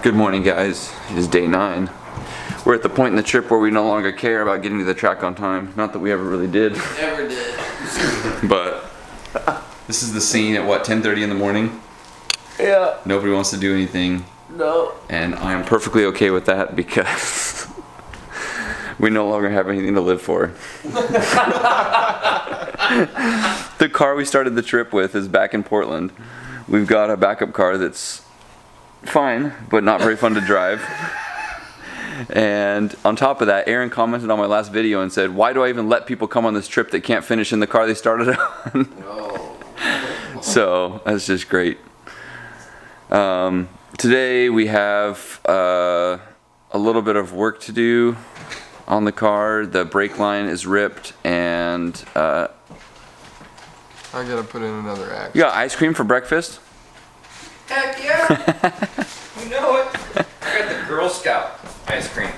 Good morning, guys. It is day 9. We're at the point in the trip where we no longer care about getting to the track on time. Not that we ever really did. Never did. But this is the scene at what, 10:30 in the morning? Yeah. Nobody wants to do anything. No. And I am perfectly okay with that because we no longer have anything to live for. The car we started the trip with is back in Portland. We've got a backup car that's fine, but not very fun to drive. And on top of that, Aaron commented on my last video and said, why do I even let people come on this trip that can't finish in the car they started on? Oh. So that's just great. Today we have a little bit of work to do on the car. The brake line is ripped and I gotta put in another axe. you got ice cream for breakfast? Heck yeah! You know it. I got the Girl Scout ice cream.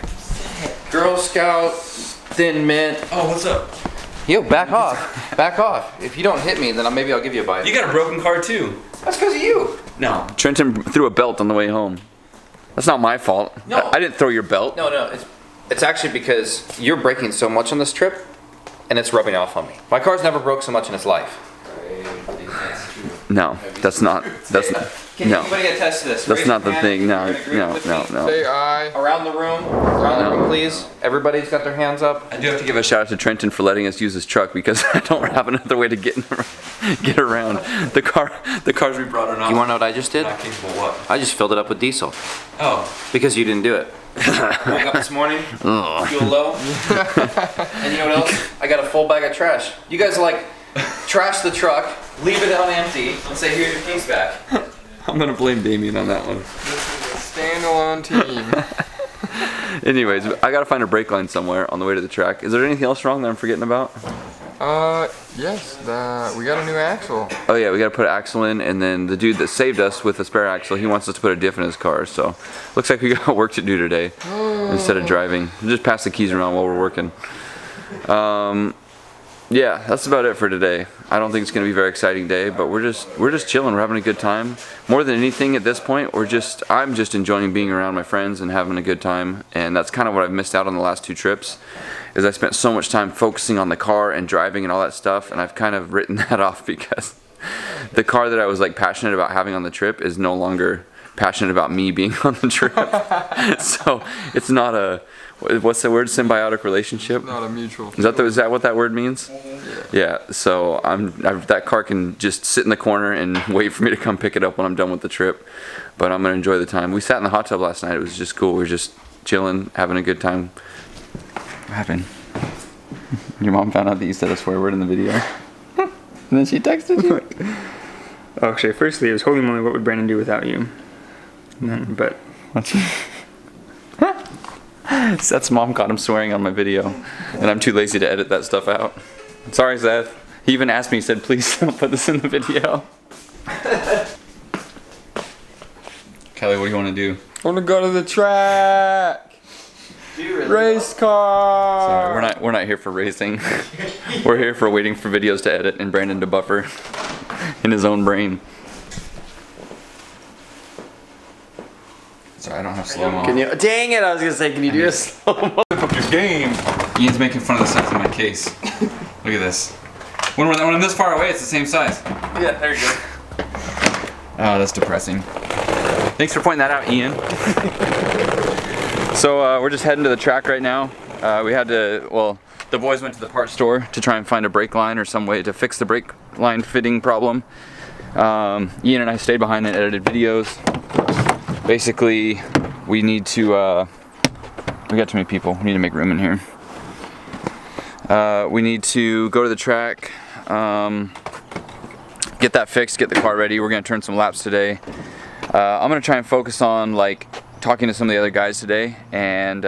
Girl Scout Thin Mint. Oh, what's up? Yo, back off. Back off. If you don't hit me, then maybe I'll give you a bite. You got a broken car too. That's because of you. No. Trenton threw a belt on the way home. That's not my fault. No. I didn't throw your belt. No, it's actually because you're braking so much on this trip, and it's rubbing off on me. My car's never broke so much in its life. No, that's not. Can No. anybody attest to this? That's Raise not your the hand thing. if No, you agree no, with no, me. no. Say aye. Around the room, please. Everybody's got their hands up. I do have to give a shout out to Trenton for letting us use his truck because I don't have another way to get around. The cars we brought are not. You want to know what I just did? Not capable of what? I just filled it up with diesel Oh. because you didn't do it. Woke up this morning, fuel low, and you know what else? I got a full bag of trash. You guys like trash the truck, leave it on empty, and say here's your keys back. I'm gonna blame Damien on that one. This is a standalone team. Anyways, I gotta find a brake line somewhere on the way to the track. Is there anything else wrong that I'm forgetting about? Yes, we got a new axle. Oh yeah, we gotta put an axle in, and then the dude that saved us with the spare axle, he wants us to put a diff in his car. So looks like we got work to do today instead of driving. We'll just pass the keys around while we're working. Yeah, that's about it for today. I don't think it's gonna be a very exciting day, but we're just chilling. We're having a good time. More than anything at this point, I'm just enjoying being around my friends and having a good time. And that's kind of what I've missed out on the last 2 trips. Is I spent so much time focusing on the car and driving and all that stuff, and I've kind of written that off because the car that I was like passionate about having on the trip is no longer passionate about me being on the trip. So it's not a, what's the word, symbiotic relationship? Not a mutual. Is that what that word means? Yeah. So that car can just sit in the corner and wait for me to come pick it up when I'm done with the trip. But I'm gonna enjoy the time. We sat in the hot tub last night. It was just cool. We were just chilling, having a good time. What happened? Your mom found out that you said a swear word in the video, and then she texted you. Oh, actually, firstly, it was holy moly, what would Brandon do without you? And then, but Seth's mom caught him swearing on my video, and I'm too lazy to edit that stuff out. Sorry, Seth. He even asked me, he said, please don't put this in the video. Kelly, what do you want to do? I want to go to the track. Race car. Sorry, we're not here for racing. We're here for waiting for videos to edit and Brandon to buffer in his own brain. Sorry, I don't have slow-mo. Can you? Dang it! I was gonna say, can you do a slow-mo? Fuck your game. Ian's making fun of the size of my case. Look at this. When I'm this far away, it's the same size. Yeah, there you go. Oh, that's depressing. Thanks for pointing that out, Ian. So we're just heading to the track right now. The boys went to the parts store to try and find a brake line or some way to fix the brake line fitting problem. Ian and I stayed behind and edited videos. Basically, we need to, we got too many people. We need to make room in here. We need to go to the track, get that fixed, get the car ready. We're gonna turn some laps today. I'm gonna try and focus on like talking to some of the other guys today and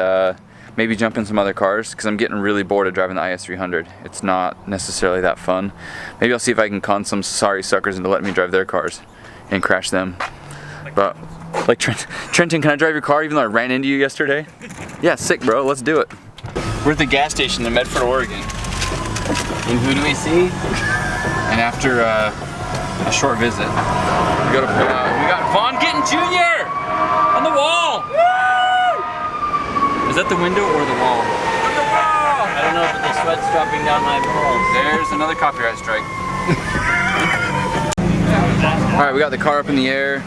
maybe jump in some other cars because I'm getting really bored of driving the IS300. It's not necessarily that fun. Maybe I'll see if I can con some sorry suckers into letting me drive their cars and crash them. But like Trenton, can I drive your car even though I ran into you yesterday? Yeah, sick, bro. Let's do it. We're at the gas station in Medford, Oregon. And who do we see? And after a short visit, we got Vaughn Gittin Jr. on the wall. Was that the window or the wall? I don't know, but the sweat's dropping down my balls. There's another copyright strike. Alright, we got the car up in the air.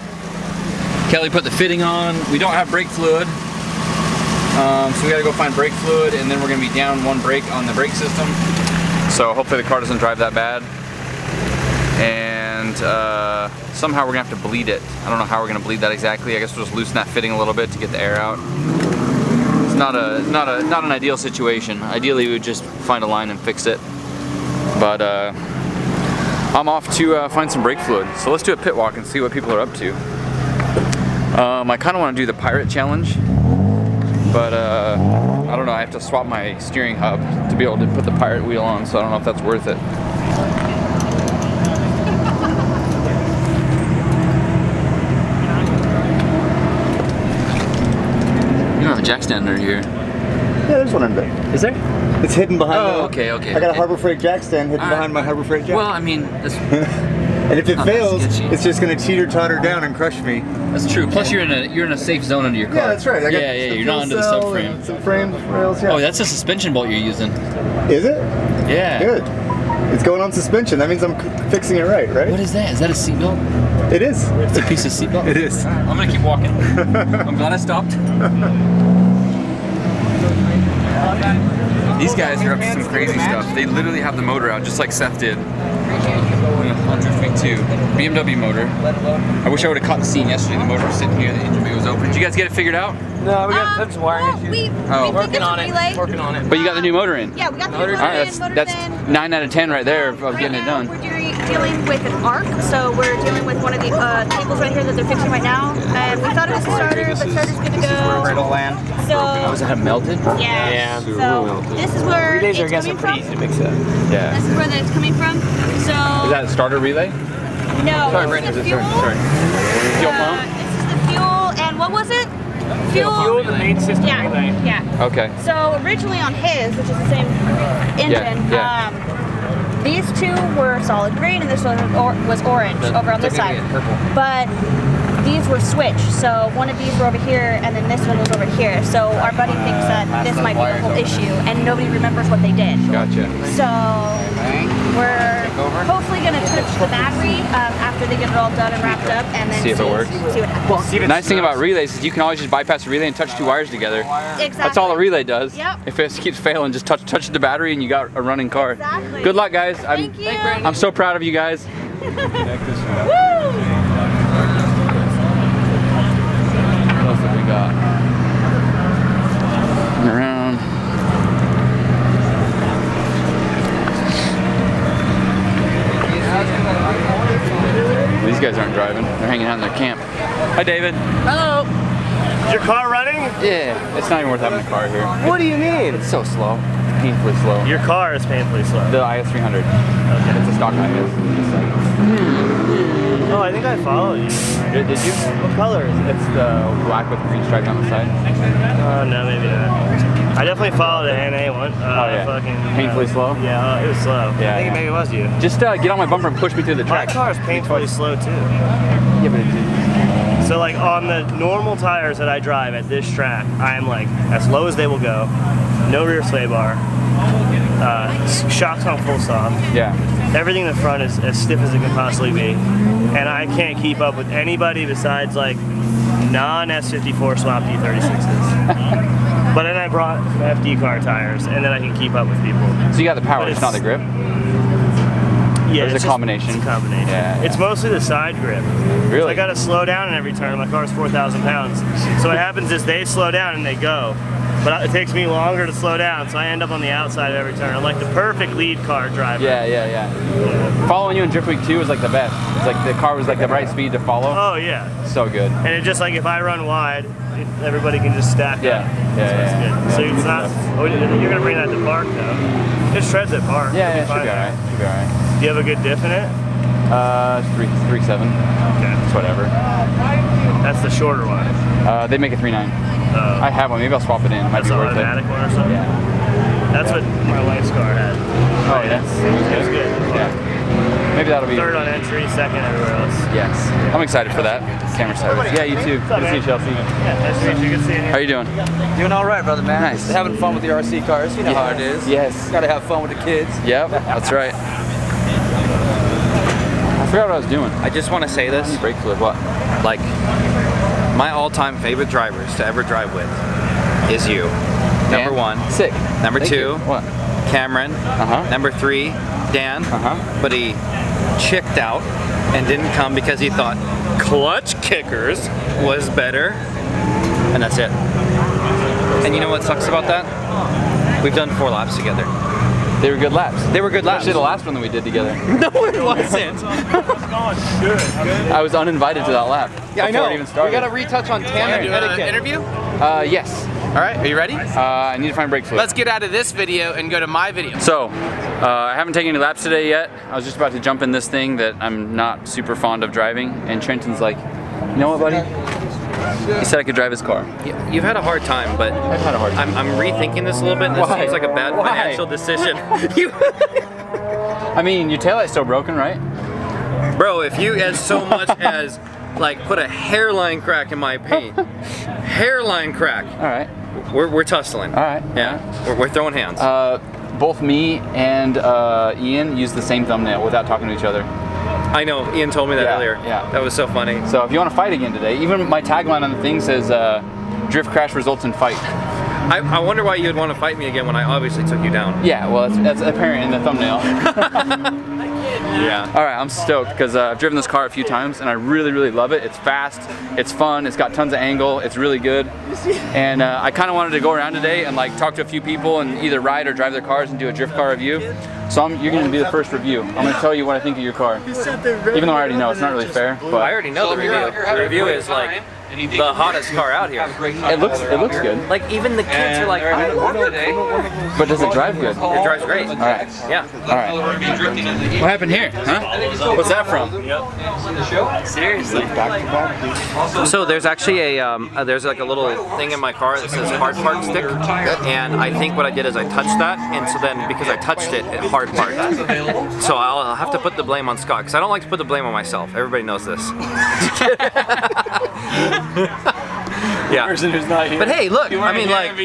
Kelly put the fitting on. We don't have brake fluid. So we gotta go find brake fluid, and then we're gonna be down one brake on the brake system. So hopefully the car doesn't drive that bad. And somehow we're gonna have to bleed it. I don't know how we're gonna bleed that exactly. I guess we'll just loosen that fitting a little bit to get the air out. It's not an ideal situation. Ideally we would just find a line and fix it. But I'm off to find some brake fluid. So let's do a pit walk and see what people are up to. I kind of want to do the pirate challenge, but I don't know. I have to swap my steering hub to be able to put the pirate wheel on, so I don't know if that's worth it. You don't have a jack stand under here. Yeah, there's one under there. Is there? It's hidden behind. Oh, okay. I got a Harbor Freight jack stand hidden behind my Harbor Freight jack. Well, I mean, and if it fails, it's just gonna teeter-totter down and crush me. that's true. Plus, you're in a safe zone under your car. Yeah, that's right. I got Yeah, the you're not under the fuel cell subframe. and some frame rails. Yeah. Oh, that's a suspension bolt you're using. Is it? Yeah. Good. It's going on suspension. That means I'm fixing it right? What is that? Is that a seatbelt? It is. It's a piece of seatbelt? It is. I'm gonna keep walking. I'm glad I stopped. These guys are up to some crazy stuff. They literally have the motor out, just like Seth did. 100 feet too. BMW motor. I wish I would have caught the scene yesterday. The motor was sitting here, the engine bay was open. Did you guys get it figured out? No, we got some wiring issues. We Working on it. Working on it. But you got the new motor in. Yeah, we got the motor in. Alright, that's 9 out of 10 right there of Right getting it now, done. We're dealing with an arc, so we're dealing with one of the cables right here that they're fixing right now. And we thought it was a starter, but starter's good to go. It'll land. So Was it melted? yeah. Yeah. So this is where Relays are it's getting coming pretty from. easy to mix up. Yeah. This is where it's coming from. So Is that a starter relay? no, Sorry, this is the Brandon. fuel. Sorry. Fuel pump? This is the fuel, and what was it? Fuel, the main system relay. Yeah. Okay. So originally on his, which is the same engine, yeah. These two were solid green and this one was orange over on this side. But these were switched, so one of these were over here and then this one was over here. So our buddy thinks that this might be the whole issue and nobody remembers what they did. Gotcha. So we're hopefully going to touch the battery after they get it all done and wrapped up and then See if it works. See what happens. The nice thing about relays is you can always just bypass the relay and touch two wires together. Exactly. That's all a relay does. Yep. If it keeps failing, just touch the battery and you got a running car. Exactly. Good luck, guys. Thank you. I'm so proud of you guys. Woo! What else have we got? Around. These guys aren't driving. They're hanging out in their camp. Hi, David. Hello. Is your car running? Yeah, it's not even worth having a car here. What do you mean? It's so slow. Painfully slow. Your car is painfully slow. The IS300. Okay. It's a stock IS. Oh, I think I followed you. Did you? What color is it? It's the black with green stripe down the side. Oh, no, maybe not. I definitely followed an NA one. Yeah. Fucking, Painfully slow? Yeah, it was slow. Yeah, I think yeah. maybe it was you. Just get on my bumper and push me through the My track. car is painfully slow too. Yeah, but it So like on the normal tires that I drive at this track, I am like as low as they will go. No rear sway bar. Shocks on full stop. yeah. Everything in the front is as stiff as it can possibly be. And I can't keep up with anybody besides like non-S54 swap D36s. But then I brought some FD car tires and then I can keep up with people. So you got the power, But it's not the grip? Yeah, Or is it it's a combination? It's a combination. Yeah, It's mostly the side grip. So Really? I gotta slow down in every turn. My car's 4,000 pounds. So what happens is they slow down and they go. But it takes me longer to slow down, so I end up on the outside of every turn. I'm like the perfect lead car driver. Yeah. Following you in Drift Week 2 was like the best. It's like the car was like the right speed to follow. Oh yeah. So good. And it just like if I run wide, everybody can just stack Yeah. up. Yeah. So it's not. Oh, you're gonna bring that to park though. It shreds at park. Yeah, You'll should be be fine. alright. Should be alright. Do you have a good diff in it? 3.7. Okay. It's whatever. That's the shorter one. They make a 3.9. I have one. Maybe I'll swap it in. It might That's be the worth automatic it. one or something. Yeah. That's what my wife's car had. Oh yeah. It was good. Yeah. Maybe that'll be third on entry, second everywhere else. Yes. I'm excited for that. Camera side. Yeah, you too. Good to see you, Chelsea. Yeah, nice to meet you. Good seeing you. How are you doing? Doing all right, brother, man. Nice. Having fun with the RC cars. You know how it is. Yes. Got to have fun with the kids. Yep, that's right. I forgot what I was doing. I just want to say this. Brake fluid, what? Like, my all-time favorite drivers to ever drive with is you. Number one. Sick. Number Thank two. you. What? Cameron. Number three, Dan. But he chicked out and didn't come because he thought clutch kickers was better. And that's it. And you know what sucks about that? We've done 4 laps together. They were good laps. They were good laps. Especially the last one that we did together. No, it wasn't. I was uninvited to that lap. Yeah, I know. Before it even started. We got to retouch on tandem etiquette. Interview? Yes. All right, are you ready? I need to find brake fluid. Let's get out of this video and go to my video. So, I haven't taken any laps today yet. I was just about to jump in this thing that I'm not super fond of driving, and Trenton's like, you know what, buddy? He said I could drive his car. You've had a hard time, but I've had a hard time. I'm rethinking this a little bit, and this Why? seems like a bad Why? financial decision. I mean, your taillight's still broken, right? Bro, if you as so much as like put a hairline crack in my paint, hairline crack, All right. we're tussling. All right. Yeah, we're throwing hands. Both me and Ian used the same thumbnail without talking to each other. I know, Ian told me that earlier. Yeah. That was so funny. So if you want to fight again today, even my tagline on the thing says, drift crash results in fight. I wonder why you'd want to fight me again when I obviously took you down. Yeah, well, that's apparent in the thumbnail. Yeah. All right, I'm stoked because I've driven this car a few times and I really, really love it. It's fast, it's fun, it's got tons of angle, it's really good. And I kind of wanted to go around today and like talk to a few people and either ride or drive their cars and do a drift car review. So you're going to be the first review. I'm going to tell you what I think of your car. Even though I already know, it's not really fair. But I already know the review. The review is like the hottest car out here. it looks good. Like even the kids are like, I love it today. But does it drive good? It drives great. All right. Yeah. All right. What happened here? Huh? What's that from? Seriously. So there's actually there's like a little thing in my car that says hard park stick, and I think what I did is I touched that, and so then because I touched it, it hard parked. So I'll have to put the blame on Scott because I don't like to put the blame on myself. Everybody knows this. Yeah. Person who's not here. But hey, look, I mean like.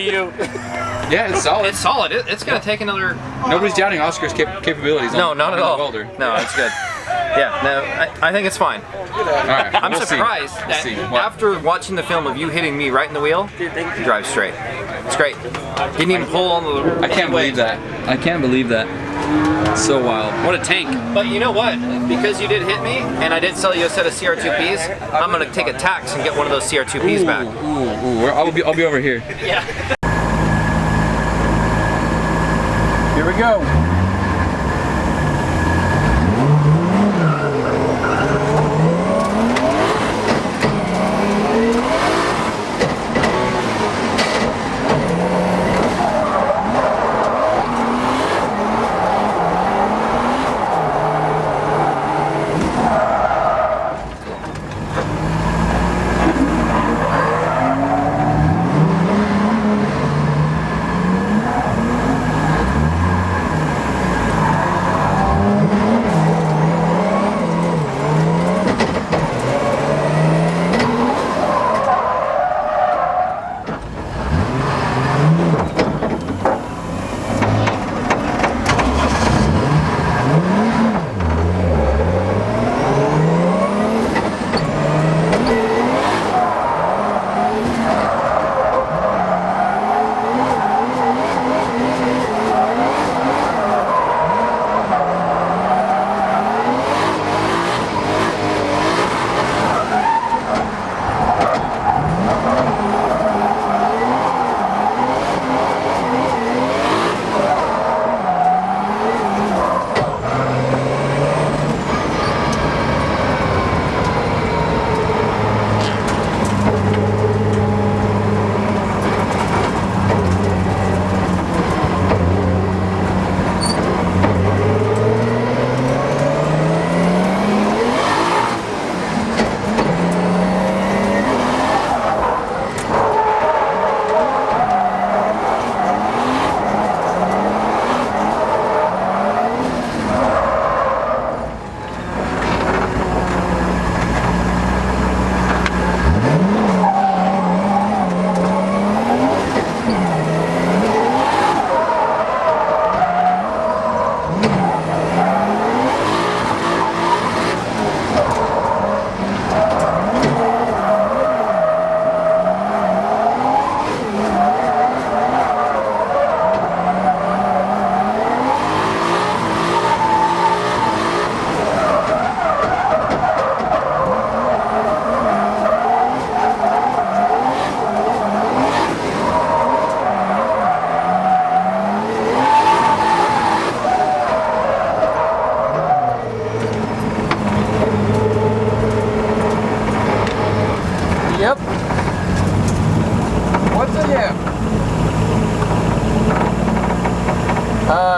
Yeah, it's solid. It's solid. It's gonna take another. Nobody's doubting Oscar's capabilities. No, not at all. No, it's good. Yeah, no, I think it's fine. All right, I'm surprised that after watching the film of you hitting me right in the wheel, you drive straight. It's great. Didn't even pull on the. I can't believe that. I can't believe that. So wild. What a tank. But you know what? Because you did hit me, and I did sell you a set of CR2Ps, I'm gonna take a tax and get one of those CR2Ps back. Ooh. I'll be over here. Yeah. Here we go.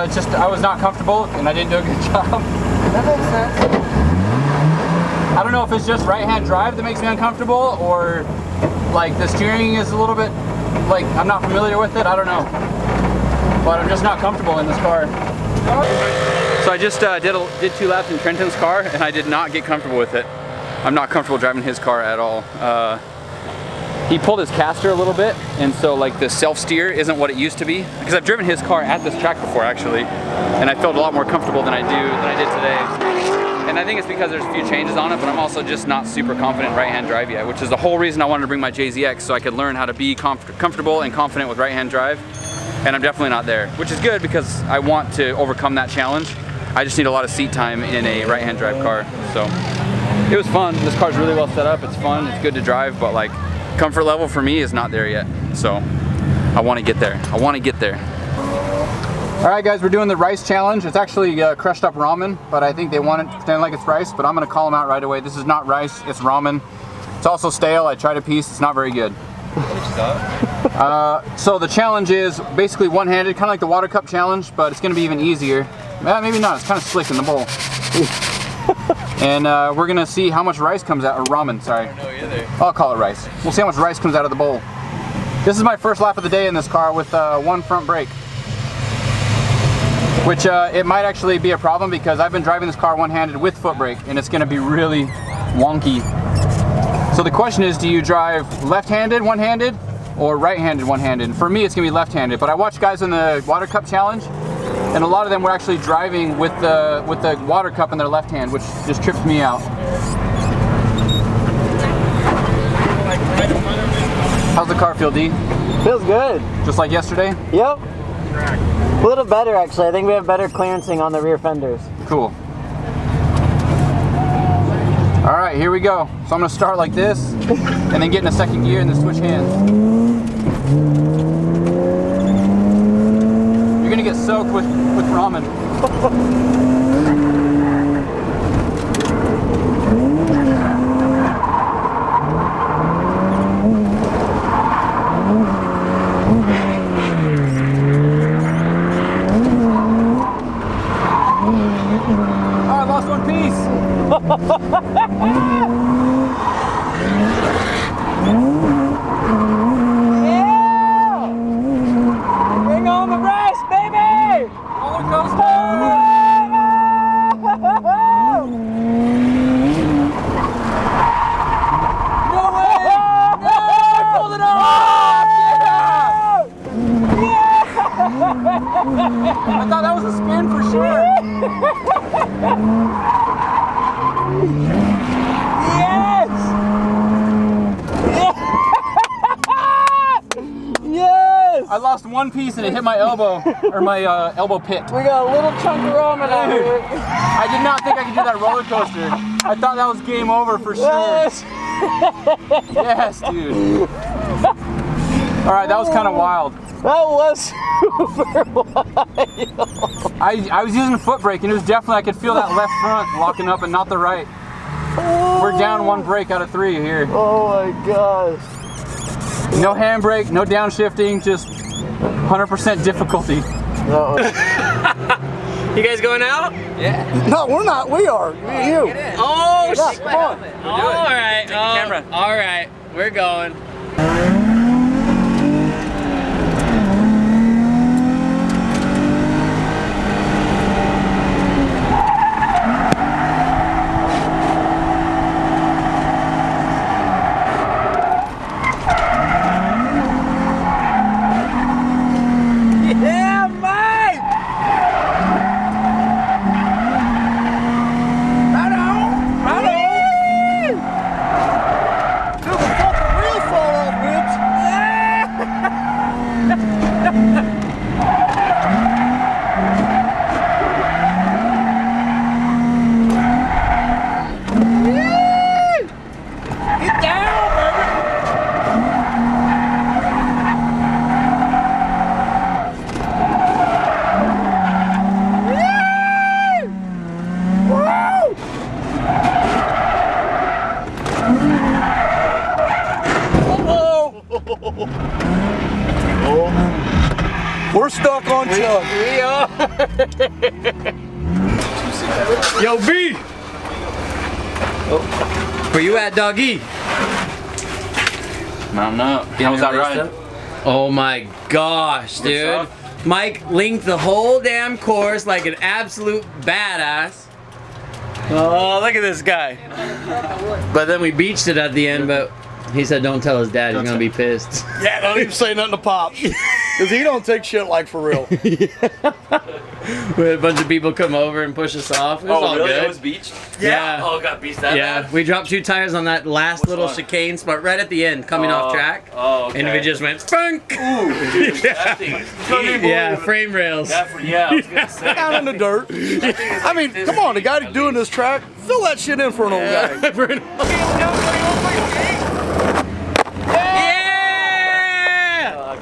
It's just I was not comfortable and I didn't do a good job. That makes sense. I don't know if it's just right-hand drive that makes me uncomfortable or like the steering is a little bit like I'm not familiar with it. I don't know, but I'm just not comfortable in this car. So I just did 2 laps in Trenton's car and I did not get comfortable with it. I'm not comfortable driving his car at all. He pulled his caster a little bit, and so like the self-steer isn't what it used to be. Because I've driven his car at this track before actually, and I felt a lot more comfortable than I did today. And I think it's because there's a few changes on it, but I'm also just not super confident in right-hand drive yet, which is the whole reason I wanted to bring my JZX, so I could learn how to be comfortable and confident with right-hand drive. And I'm definitely not there, which is good because I want to overcome that challenge. I just need a lot of seat time in a right-hand drive car. So it was fun. This car's really well set up. It's fun. It's good to drive, but like comfort level for me is not there yet. So I want to get there. I want to get there. All right, guys, we're doing the rice challenge. It's actually crushed up ramen, but I think they want it to pretend like it's rice, but I'm gonna call them out right away. This is not rice, it's ramen. It's also stale. I tried a piece, it's not very good. So the challenge is basically one-handed, kind of like the water cup challenge, but it's gonna be even easier. Maybe not, it's kind of slick in the bowl. And we're gonna see how much rice comes out, or ramen, sorry. I don't know either. I'll call it rice. We'll see how much rice comes out of the bowl. This is my first lap of the day in this car with one front brake. Which it might actually be a problem because I've been driving this car one-handed with foot brake and it's gonna be really wonky. So the question is, do you drive left-handed one-handed or right-handed one-handed? For me, it's gonna be left-handed, but I watched guys in the water cup challenge and a lot of them were actually driving with the water cup in their left hand, which just tripped me out. How's the car feel, D? Feels good. Just like yesterday? Yep. A little better actually. I think we have better clearancing on the rear fenders. Cool. All right, here we go. So I'm gonna start like this and then get in a second gear and then switch hands. You're gonna get soaked with ramen. Yeah! Bring on the rice, baby! Roller coaster! No way! No! I pulled it off! Yeah! I thought that was a spin for sure. Yes! Yes! I lost one piece and it hit my elbow, or my elbow pit. We got a little chunk of ramen out here. I did not think I could do that roller coaster. I thought that was game over for sure. Yes! Yes, dude. All right, that was kind of wild. That was super wild. I was using foot brake and it was definitely, I could feel that left front locking up and not the right. We're down one brake out of 3 here. Oh my gosh. No handbrake, no downshifting, just 100% difficulty. You guys going out? Yeah. No, we're not. We are. Me and you. Oh, Yeah, shit. come on. All right. Take the camera. All right. We're going. Yeah, mate! Right on! Right on! Dude, before the wheels fall off, bitch! Get down, baby! We're stuck on Chuck. We are. Yo, B. Where you at, doggy? Mountain up. How's that ride? Oh my gosh, dude. Mike linked the whole damn course like an absolute badass. Oh, look at this guy. But then we beached it at the end, but he said don't tell his dad, he's gonna be pissed. Yeah, don't even say nothing to Pops. Because he don't take shit like for real. We had a bunch of people come over and push us off. It was all really? good. It was beached? Yeah. Oh, got beached that Yeah, bad? we dropped 2 tires on that last little chicane spot right at the end, coming off track. Oh, okay. And we just went funk. Ooh, dude, that thing is deep. Yeah, frame rails. Yeah, I was gonna say. Down in the dirt. I mean, come on, the guy doing this track, fill that shit in for an old guy. Yeah!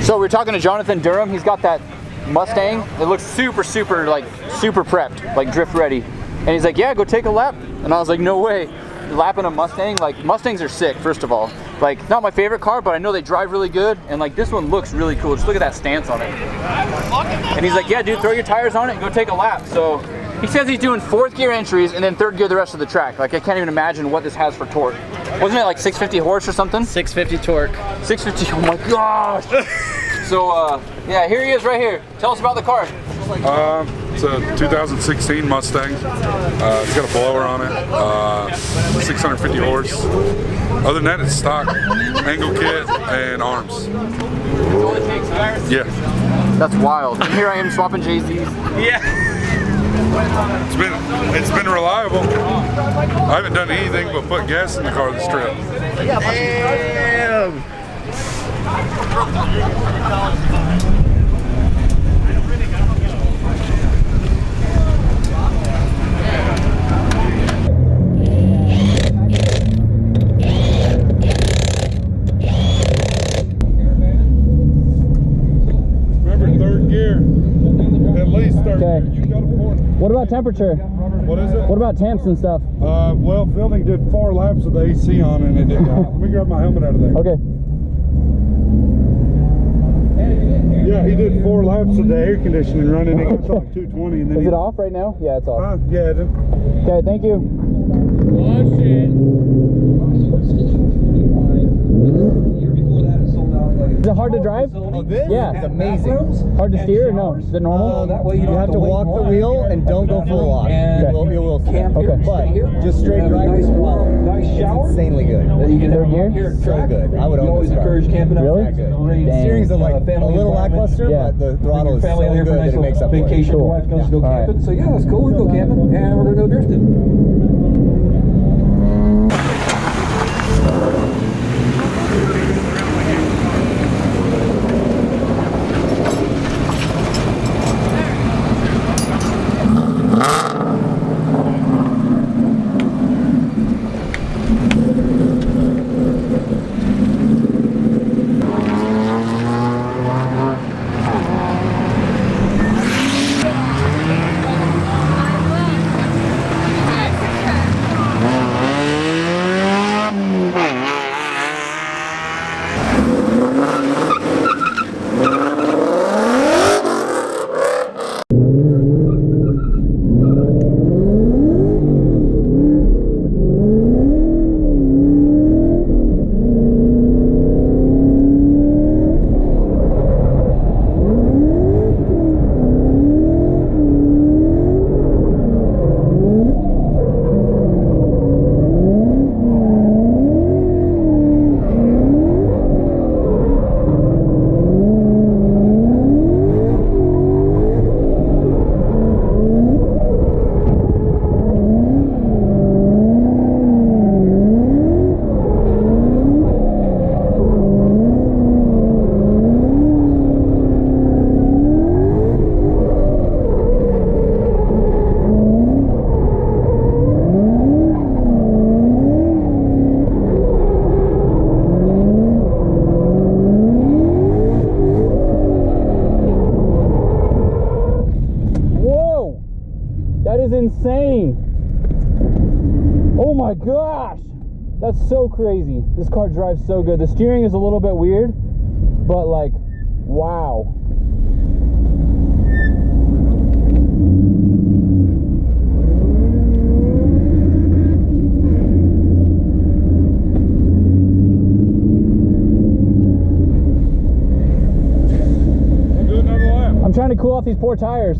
So we're talking to Jonathan Durham. He's got that Mustang. It looks super prepped, like drift ready. And he's like, yeah, go take a lap. And I was like, no way. Lapping a Mustang? Like, Mustangs are sick, first of all. Like, not my favorite car, but I know they drive really good. And like, this one looks really cool. Just look at that stance on it. And he's like, yeah, dude, throw your tires on it and go take a lap. So he says he's doing 4th gear entries and then 3rd gear the rest of the track. Like, I can't even imagine what this has for torque. Wasn't it like 650 horse or something? 650 torque. 650, oh my gosh. So, yeah, here he is right here. Tell us about the car. It's a 2016 Mustang. It's got a blower on it, 650 horse. Other than that, it's stock, angle kit, and arms. Yeah. That's wild. And here I am swapping JZs. Yeah. It's been reliable. I haven't done anything but put gas in the car this trip. Damn. Remember, 3rd gear. At least 3rd gear. You got a 4th. What about temperature? What is it? What about temps and stuff? Well, Fielding did 4 laps with the AC on and it did not. Let me grab my helmet out of there. Okay. Yeah, he did 4 laps of the air conditioning running. It got to like 220 and then Is it off right now? Yeah, it's off. Yeah, it is. Okay, thank you. Oh shit. Is it hard to drive? Oh, this Yeah. is amazing. Hard to steer or no? Is it normal? You have to walk the wheel and don't go full lock. You will camp Okay. But just straight driving is insanely good. Third gear? So good. I would own this car. Really? That good. Dang. Steering's like a little lackluster, Yeah. but the throttle is so good that it makes up for it. Cool. All right. So yeah, it's cool. We go camping and we're gonna go drifting. insane. Oh my gosh. That's so crazy. This car drives so good. The steering is a little bit weird, but like Wow. I'm trying to cool off these poor tires.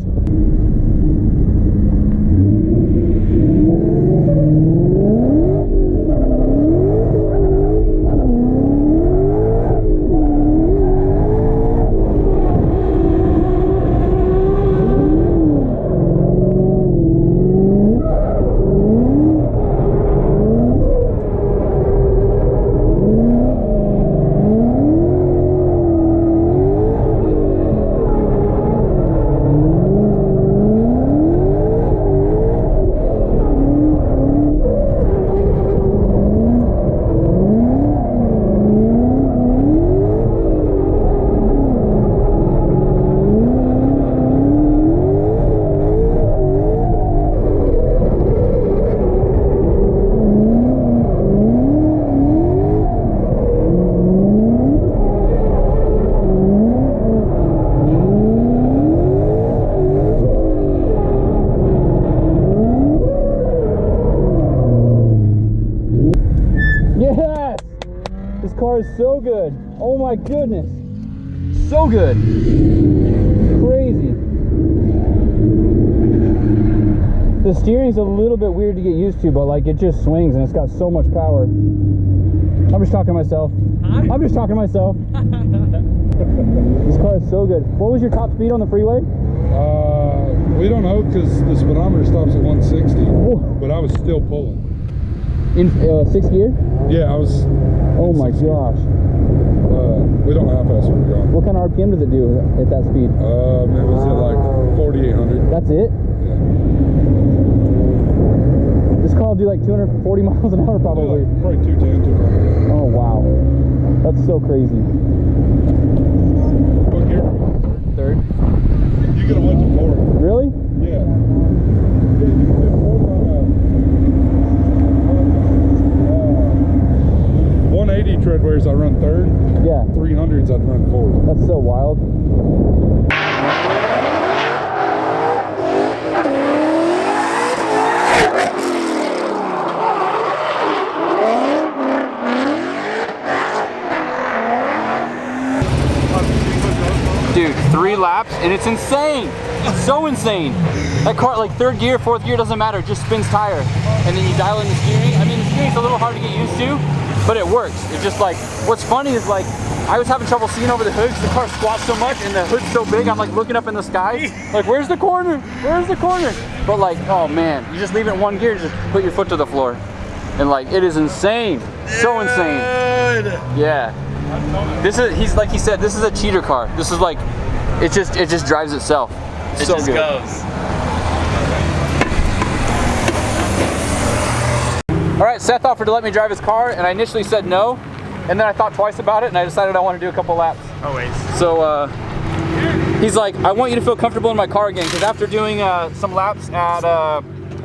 Car is so good. Oh my goodness. So good. Crazy. The steering's a little bit weird to get used to, but like it just swings and it's got so much power. I'm just talking to myself. Huh? I'm just talking to myself. This car is so good. What was your top speed on the freeway? We don't know because the speedometer stops at 160, but I was still pulling. In 6th gear? Yeah, I was. Oh my gosh. We don't know how fast we're going. What kind of RPM does it do at that speed? It was at like 4,800. That's it? Yeah. This car will do like 240 miles an hour probably. Yeah, like probably 210, 200. Oh wow. That's so crazy. What gear? Third. You could have went to 4. Really? Yeah. Yeah, you could have 4 on 180 treadways I run 3rd. Yeah. 300s I'd run 4th. That's so wild. Dude, 3 laps and it's insane. It's so insane. That car, like 3rd gear, 4th gear, doesn't matter, it just spins tire. And then you dial in the steering. I mean, the steering's a little hard to get used to, but it works. It's just like, what's funny is like, I was having trouble seeing over the hood because the car squats so much and the hood's so big, I'm like looking up in the sky, like where's the corner? Where's the corner? But like, oh man, you just leave it in 1 gear, just put your foot to the floor. And like, it is insane. So insane. Yeah. This is, he's like he said, this is a cheater car. This is like, it just drives itself. It so just good. Goes. All right, Seth offered to let me drive his car, and I initially said no, and then I thought twice about it, and I decided I want to do a couple laps. Always. So he's like, I want you to feel comfortable in my car again, because after doing some laps at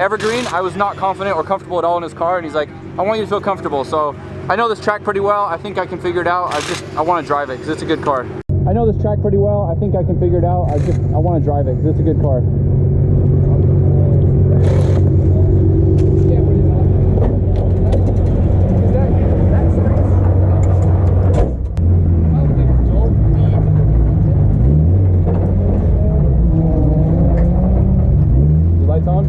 Evergreen, I was not confident or comfortable at all in his car, and he's like, I want you to feel comfortable. So I know this track pretty well. I think I can figure it out. I want to drive it because it's a good car. I know this track pretty well. I think I can figure it out. I want to drive it because it's a good car. Lights on?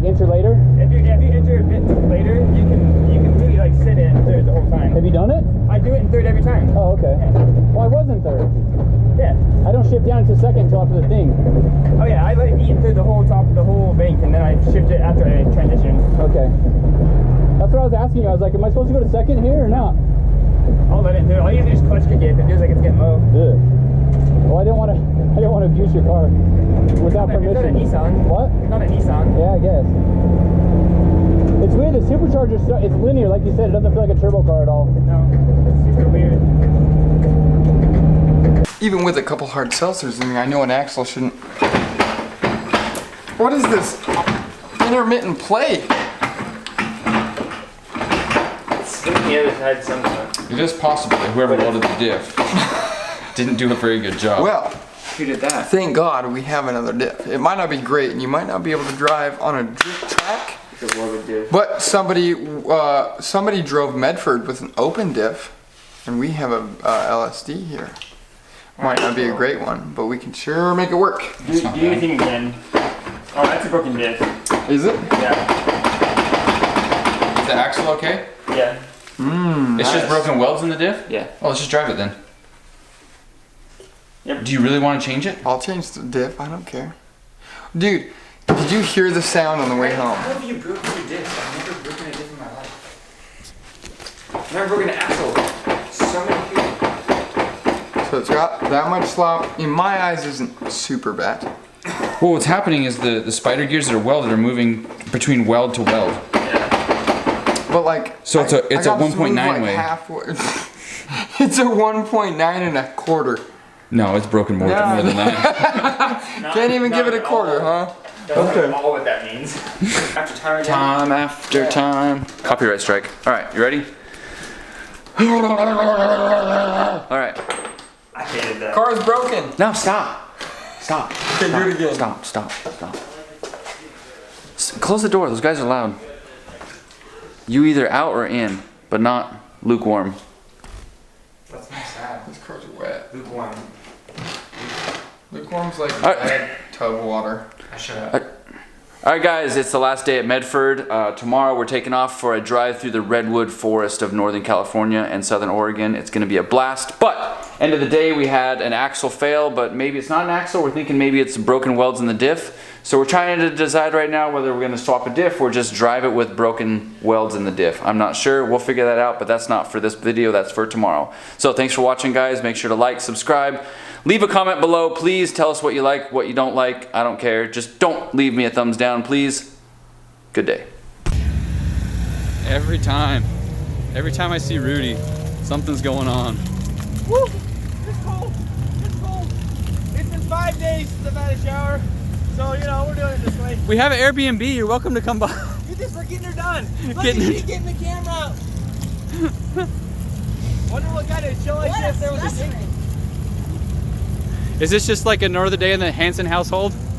like enter later? If you enter a bit later, you can really like sit in third the whole time. Have you done it? I do it in third every time. Oh, okay. Yeah. Well, I was in third. Yeah. I don't shift down into second until after the thing. Oh yeah, I let it eat through the whole bank, and then I shift it after I transition. Okay. That's what I was asking you. I was like, am I supposed to go to second here or not? I'll let it do it. All you have to do is clutch kick it if it feels like it's getting low. Ugh. Well, I didn't want to abuse your car without permission. It's not a Nissan. What? It's not a Nissan. Yeah, I guess. It's weird. The supercharger, it's linear, like you said. It doesn't feel like a turbo car at all. No, it's super weird. Even with a couple hard seltzers, I mean, I know an axle shouldn't. What is this intermittent play? It's the other side sometimes. It is possible that whoever welded the diff didn't do a very good job. Well, Who did that? thank God we have another diff. It might not be great, and you might not be able to drive on a drift track. But somebody drove Medford with an open diff, and we have a LSD here. Might not be a great one, but we can sure make it work. Do your thing again. Oh, that's a broken diff. Is it? Yeah. Is the axle okay? Yeah. It's just broken welds in the diff? Yeah. Oh, let's just drive it then. Yep. Do you really want to change it? I'll change the diff, I don't care. Dude, did you hear the sound on the way home? How have you broken your diff? I've never broken a diff in my life. I've never broken an axle. So many people. So it's got that much slop. In my eyes, isn't super bad. Well, what's happening is the spider gears that are welded are moving between weld to weld. But like, So it's a 1.9 way. Halfway. It's a 1.9 1/4. No, it's broken more than that. Can't even give it a quarter, huh? Okay. All what that means. After time again. Time after time. Copyright strike. All right, you ready? All right. I hated that. Car's broken. No, stop. Stop. Okay, do it again. Stop. Close the door. Those guys are loud. You either out or in, but not lukewarm. That's my sad. These cars are wet. Lukewarm. Lukewarm's like All right. bad tub water. I shut up. All right, guys, it's the last day at Medford. Tomorrow we're taking off for a drive through the redwood forest of Northern California and Southern Oregon. It's going to be a blast. But end of the day, we had an axle fail, but maybe it's not an axle. We're thinking maybe it's broken welds in the diff. So we're trying to decide right now whether we're going to swap a diff or just drive it with broken welds in the diff. I'm not sure. We'll figure that out, but that's not for this video. That's for tomorrow. So thanks for watching, guys. Make sure to like, subscribe. Leave a comment below. Please tell us what you like, what you don't like. I don't care. Just don't leave me a thumbs down, please. Good day. Every time I see Rudy, something's going on. Woo! It's cold. It's cold. It's been 5 days since I've had a shower. So, you know, we're doing it this way. We have an Airbnb. You're welcome to come by. We're getting her done. Look Getting at her- me getting the camera out. Wonder what kind of show I see if there was a thing. Is this just like another day in the Hansen household?